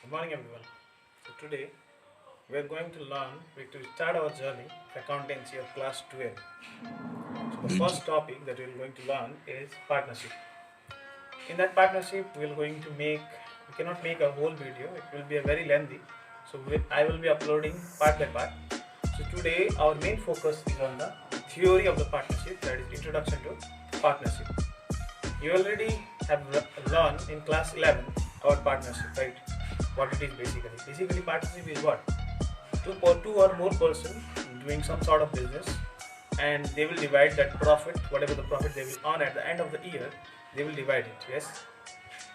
Good morning, everyone. So today we are going to learn, to start our journey of accountancy of class 12. So the first topic that we are going to learn is partnership. In that partnership, we are going to we cannot make a whole video. It will be a very lengthy. So I will be uploading part by part. So today our main focus is on the theory of the partnership, that is introduction to partnership. You already have learned in class 11 about partnership, right? What it is basically. Basically, partnership is what? Two or more person doing some sort of business, and they will divide that profit, whatever the profit they will earn at the end of the year, they will divide it. Yes,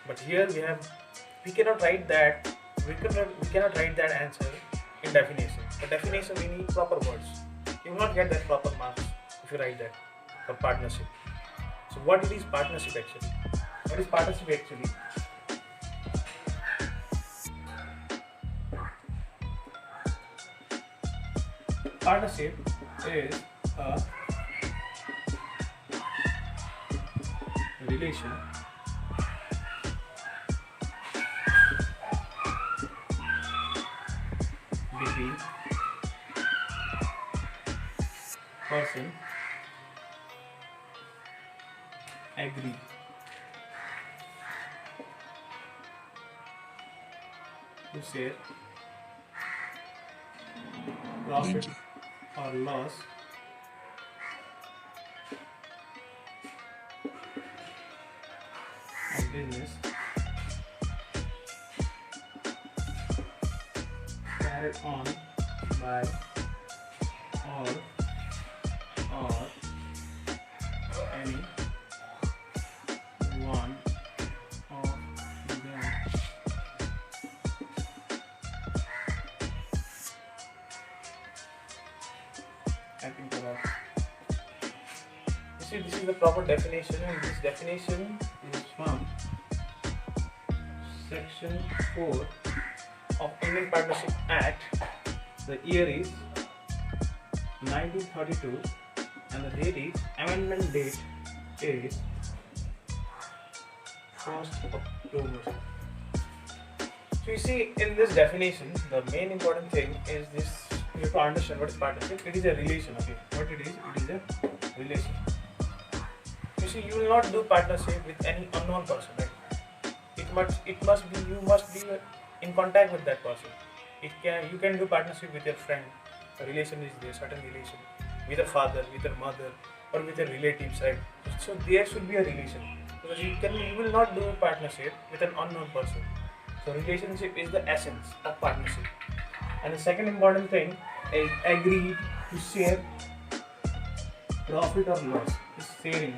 but here we cannot write that we cannot write that answer in definition. For definition, we need proper words. You will not get that proper marks if you write that for partnership. So what it is partnership actually? What is partnership actually? Partnership is a relation between person agree to share profit or loss of business carried on by all or any one of them. I think about. You see, this is the proper definition, and this definition is from Section 4 of Indian Partnership Act. The year is 1932, and the date is amendment date is 1st October. So you see, in this definition, the main important thing is this. You have to understand what is partnership. It is a relation. Okay, what it is a relation. You see, you will not do partnership with any unknown person, right? You must be in contact with that person. You can do partnership with your friend. A relation is there, certain relation with a father, with a mother, or with a relatives, right? So there should be a relation, because you will not do partnership with an unknown person. So relationship is the essence of partnership. And the second important thing is agree to share profit or loss. Is sharing.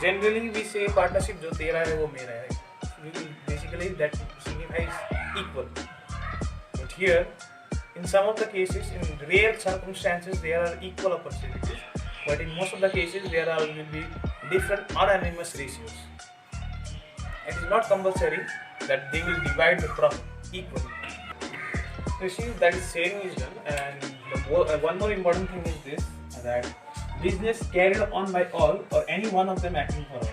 Generally, we say partnership जो तेरा है वो मेरा है. Basically, that signifies equal. But here, in some of the cases, in rare circumstances, there are equal opportunities. But in most of the cases, will be different unanimous ratios. It is not compulsory that they will divide the profit equally. So you see, that is sharing is done, and one more important thing is this, that business carried on by all or any one of them acting for all.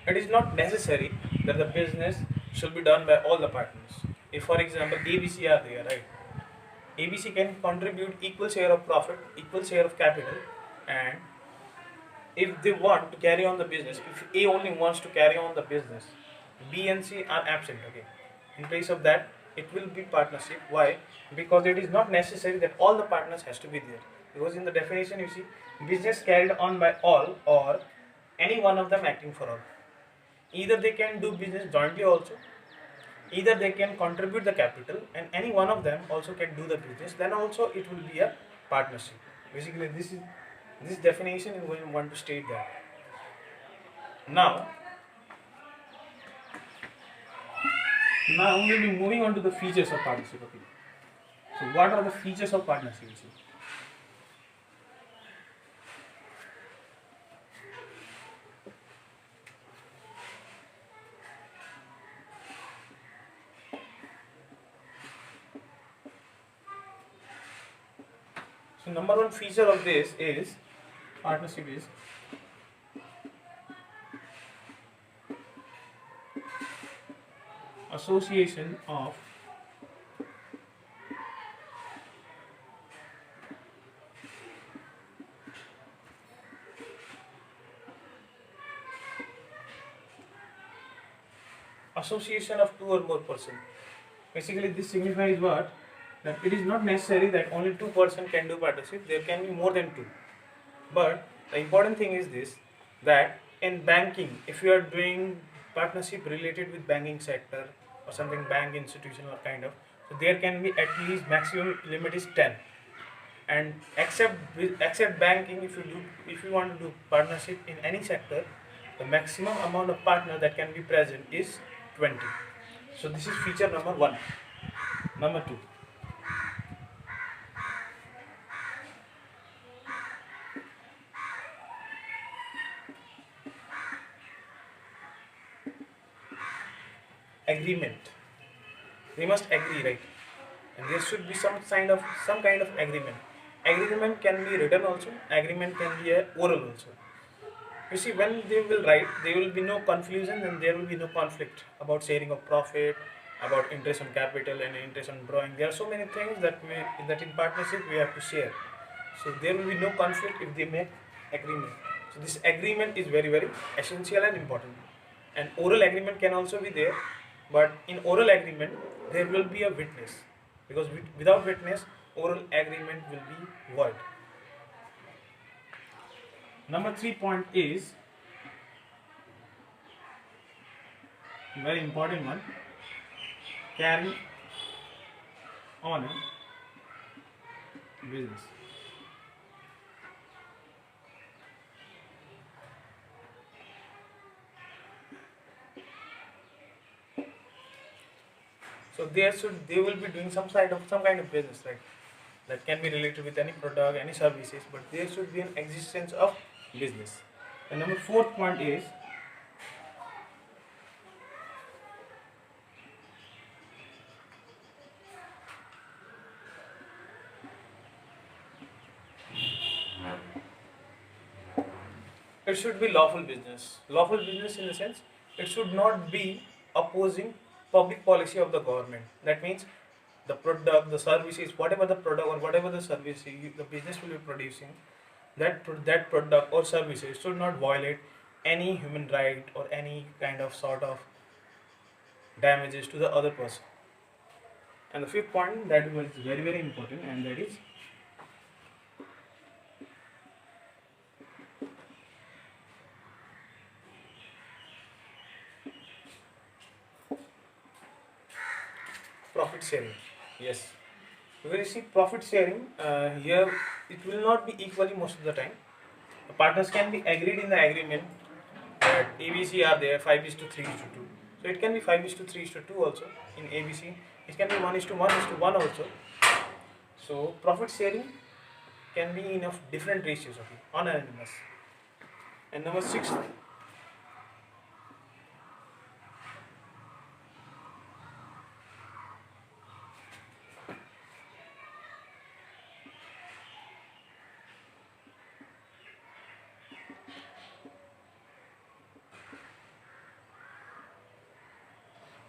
It is not necessary that the business should be done by all the partners. If, for example, ABC are there, right? ABC can contribute equal share of profit, equal share of capital, and if they want to carry on the business, if A only wants to carry on the business, B and C are absent. Okay. In place of that, it will be partnership. Why? Because it is not necessary that all the partners has to be there. Because in the definition, you see, business carried on by all or any one of them acting for all. Either they can do business jointly also, either they can contribute the capital, and any one of them also can do the business. Then also it will be a partnership. Basically, this definition is going to want to state that. Now we will be moving on to the features of partnership. Okay. So what are the features of partnership? So number one feature of this is Partnership is association of two or more person. Basically, this signifies what? That it is not necessary that only two person can do partnership. There can be more than two. But the important thing is this, that in banking, if you are doing partnership related with banking sector or something bank institution or kind of, so there can be at least maximum limit is 10. And except banking, if you want to do partnership in any sector, the maximum amount of partner that can be present is 20. So this is feature number 1. Number 2, agreement. They must agree, right? And there should be some kind of agreement. Agreement can be written also. Agreement can be a oral also. You see, when they will write, there will be no confusion and there will be no conflict about sharing of profit, about interest on capital and interest on borrowing. There are so many things that in partnership we have to share. So there will be no conflict if they make agreement. So this agreement is very very essential and important. And oral agreement can also be there, but in oral agreement there will be a witness, because without witness oral agreement will be void. Number 3 point is very important one: carry on a business. So they will be doing some kind of business, right? That can be related with any product, any services, but there should be an existence of business. And number 4th point is it should be lawful business. Lawful business in the sense it should not be opposing public policy of the government. That means the product, the services, whatever the product or whatever the service the business will be producing, that product or services should not violate any human right or any kind of sort of damages to the other person. And the 5th point that was very very important, and that is profit sharing. Yes, when you see profit sharing, here it will not be equally most of the time. The partners can be agreed in the agreement that ABC are there 5 is to 3 is to 2. So it can be 5 is to 3 is to 2 also in ABC. It can be 1 is to 1 is to 1 also. So profit sharing can be in of different ratios, okay, unanimous. And number 6,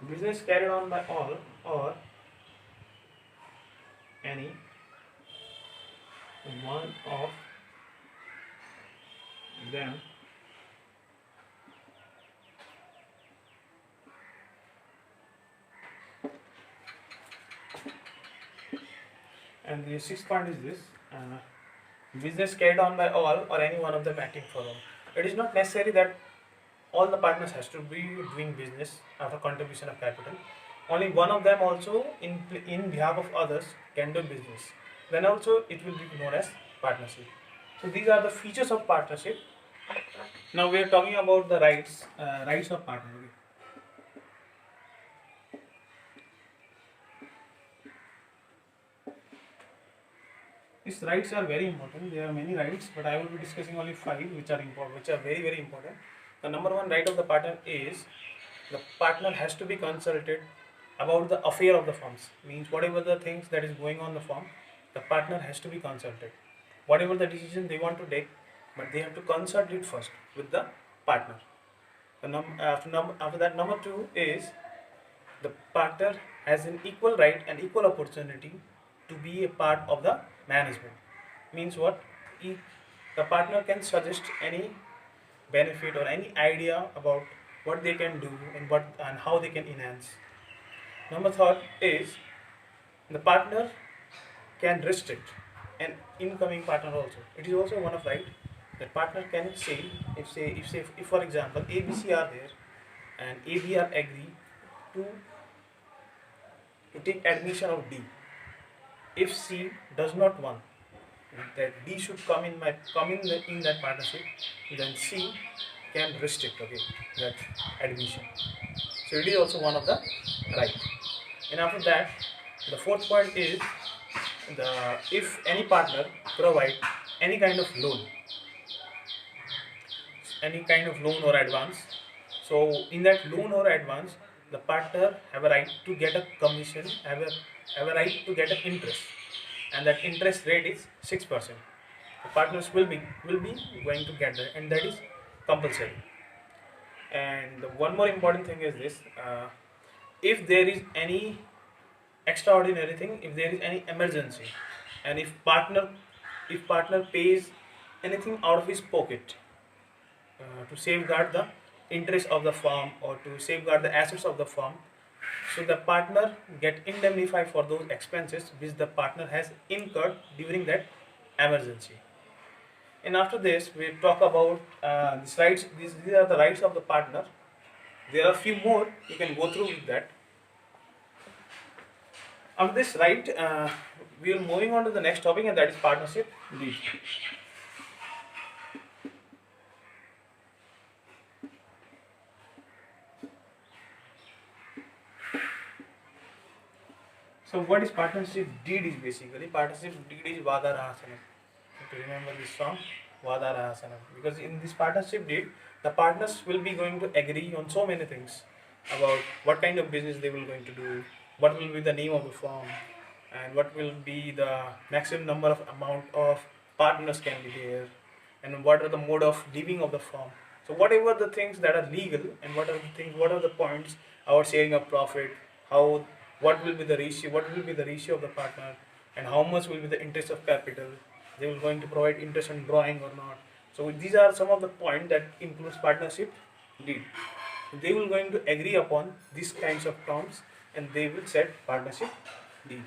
business carried on by all or any one of them and the 6th point is this: business carried on by all or any one of them acting for all. It is not necessary that all the partners has to be doing business after contribution of capital. Only one of them also in behalf of others can do business. Then also it will be known as partnership. So these are the features of partnership. Now we are talking about the rights of partnership. These rights are very important. There are many rights, but I will be discussing only 5 which are important, which are very very important. The number 1 right of the partner is the partner has to be consulted about the affair of the firms. Means whatever the things that is going on the firm, the partner has to be consulted. Whatever the decision they want to take, but they have to consult it first with the partner. After that, number two is the partner has an equal right and equal opportunity to be a part of the management. Means what? The partner can suggest any benefit or any idea about what they can do and how they can enhance. Number third is the partner can restrict an incoming partner also. It is also one of right that partner can say if for example ABC are there and AB are agree to take admission of D. If C does not want that D should come in that partnership, then C can restrict that admission. So it is also one of the right. And after that, the fourth point is if any partner provide any kind of loan or advance. So in that loan or advance, the partner have a right to get a commission, have a right to get an interest, and that interest rate is 6%. The partners will be going to get that, and that is compulsory. And one more important thing is this: if there is any extraordinary thing, if there is any emergency, and if partner pays anything out of his pocket to safeguard the interest of the firm or to safeguard the assets of the firm, so the partner get indemnified for those expenses which the partner has incurred during that emergency. And after this, we talk about these rights. These are the rights of the partner. There are a few more. You can go through with that. After this, right, we are moving on to the next topic, and that is partnership deed. So what is partnership deed is basically, partnership deed is Vada Rahasanam. To remember this song, Vada Rahasanam. Because in this partnership deed, the partners will be going to agree on so many things about what kind of business they will going to do, what will be the name of the firm, and what will be the maximum number of amount of partners can be there, and what are the mode of living of the firm. So whatever the things that are legal, and what are the points about sharing of profit, what will be the ratio of the partner, and how much will be the interest of capital, they will going to provide interest on drawing or not. So these are some of the points that includes partnership deed. They will going to agree upon these kinds of terms, and they will set partnership deed.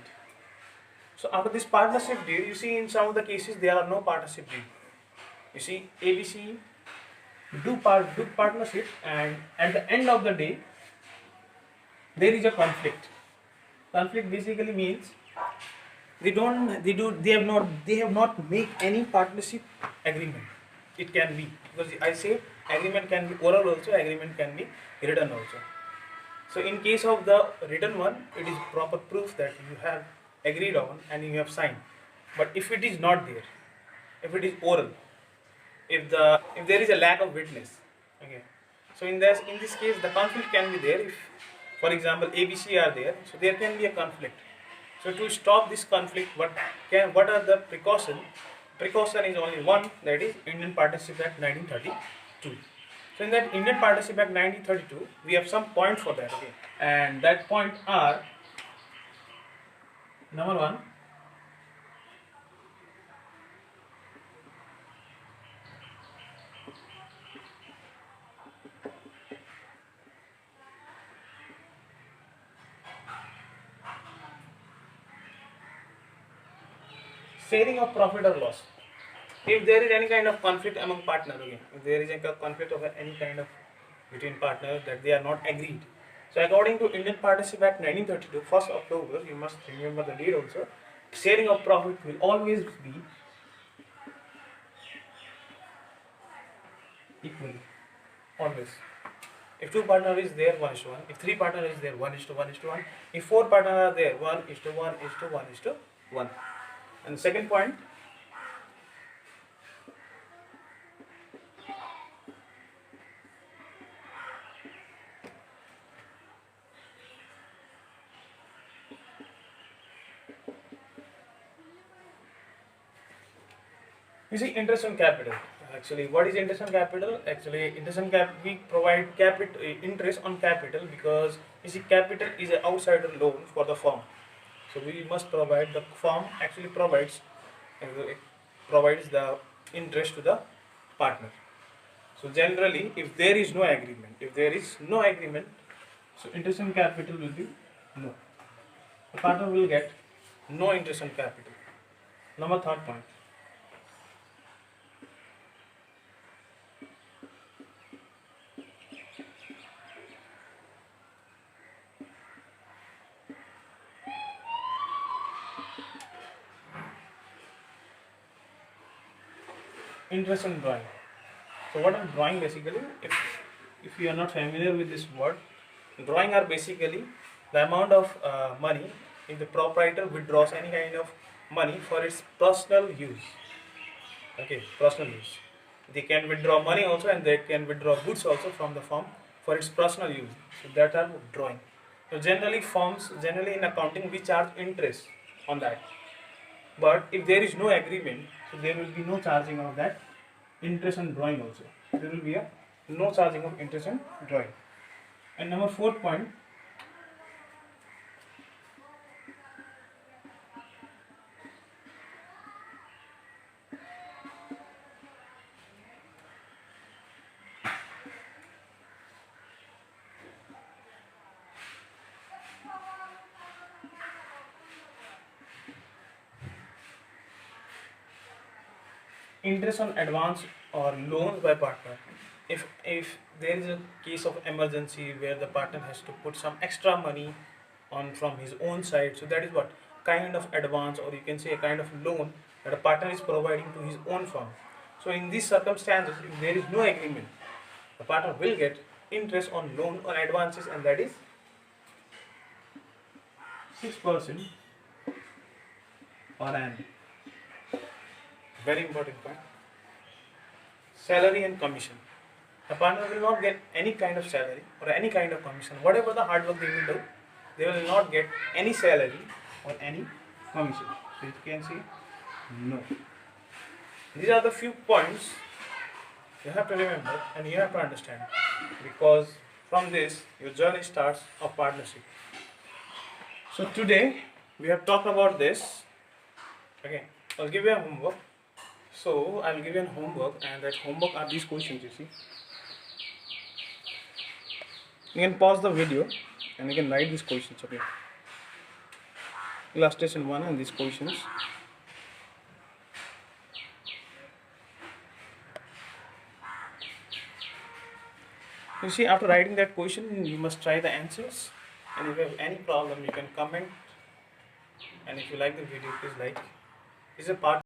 So after this partnership deed, you see in some of the cases there are no partnership deed. You see ABC do partnership, and at the end of the day there is a conflict. Conflict basically means they have not make any partnership agreement. It can be, because I say agreement can be oral also, agreement can be written also. So in case of the written one, it is proper proof that you have agreed on and you have signed. But if it is not there, if it is oral, if there is a lack of witness, okay, so in this case the conflict can be there. If for example ABC are there, so there can be a conflict. So to stop this conflict, what are the precaution? Precaution is only one, that is Indian Partnership Act 1932. So in that Indian Partnership Act 1932, we have some points for that, okay, and that point are: number one, sharing of profit or loss. If there is any kind of conflict among partners, okay, if there is a conflict of any kind of between partners that they are not agreed. So according to Indian Partnership Act 1932, 1st October, you must remember the date also, sharing of profit will always be equally. Always. If 2 partner is there, 1:1. If 3 partner is there, 1:1:1. If 4 partner are there, 1:1:1:1. And the second point, you see interest on capital. Actually, what is interest on capital? Actually, interest on we provide capital interest on capital because you see capital is an outsider loan for the firm. So we must provide, the firm actually provides the interest to the partner. So generally, if there is no agreement, so interest on capital will be no. The partner will get no interest on capital. Number third point. Interest on drawing. So what is drawing basically? If you are not familiar with this word, drawing are basically the amount of money if the proprietor withdraws any kind of money for its personal use. Okay, personal use. They can withdraw money also, and they can withdraw goods also from the firm for its personal use. So that are drawing. So generally in accounting we charge interest on that. But if there is no agreement, so there will be no charging of that interest on drawing also. There will be no charging of interest on drawing. And number fourth point. Interest on advance or loans by partner. If there is a case of emergency where the partner has to put some extra money on from his own side, so that is what kind of advance, or you can say a kind of loan that a partner is providing to his own firm. So in these circumstances, if there is no agreement, the partner will get interest on loan or advances, and that is 6% per annum. Very important point. Salary and commission. The partner will not get any kind of salary or any kind of commission. Whatever the hard work they will do, they will not get any salary or any commission. So you can see no. These are the few points you have to remember and you have to understand, because from this your journey starts of partnership. So today we have talked about this. Okay, I'll give you a homework. So I'll give you a homework, and that homework are these questions. You see, you can pause the video and you can write these questions. Okay, illustration 1 and these questions. You see, after writing that question, you must try the answers, and if you have any problem, you can comment. And if you like the video, please like. This is a part